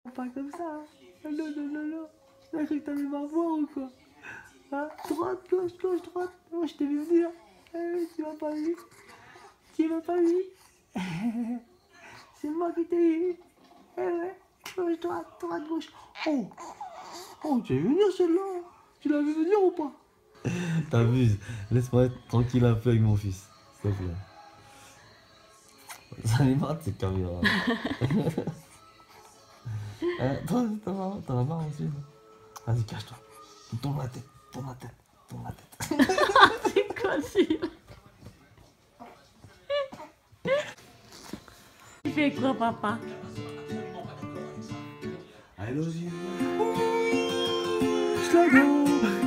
Pas comme ça. Non, non, non, non. J'ai cru que t'allais m'avoir ou quoi? Hein? Droite, gauche, gauche, droite. Oh, je t'ai vu venir. Tu m'as pas vu. Tu m'as pas vu. C'est moi qui t'ai eu. Eh ouais. Gauche, droite, droite, gauche. Oh. Oh, tu as vu venir celle-là. Tu l'as vu venir ou pas? T'abuses. Laisse-moi être tranquille un peu avec mon fils. S'il te plaît. Ça les marre ces caméras. T'en as marre aussi, non? Vas-y, cache-toi. Tourne la tête, tourne la tête, tourne la tête. C'est quoi celui-là? Tu fais quoi, papa? I love you. Slago,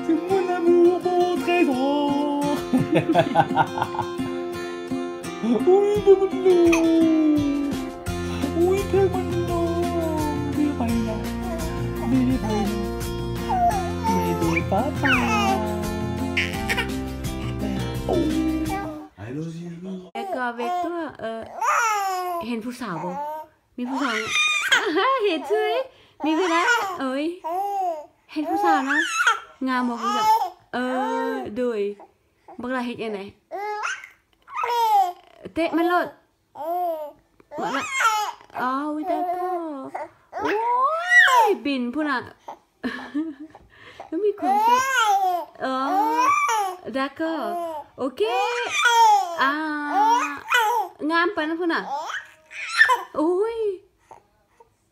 c'est mon amour, mon trésor. Oui, Bébé. Oui, Bébé. Bébé, papa. I love you. แล้วก็เวกตัวเห็นผู้สาวบ่มีผู้สาวเห็นซื้อมีเวลาเอ้ยเห็นผู้สาวนะงามบ่ผู้สาวโดยบักลาเฮ็ดยังไงเตะมันโลดบักลาอ๋อวิตาก็โอ้ยบินพุ่นน่ะมีความสุขd'accord ok งามปานนั้นพุ่นน่ะโอ้ย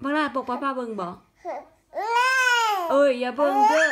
บักลาปกป้าเบิ่งบ่เอ้ยอย่าเบิ่งเด้อ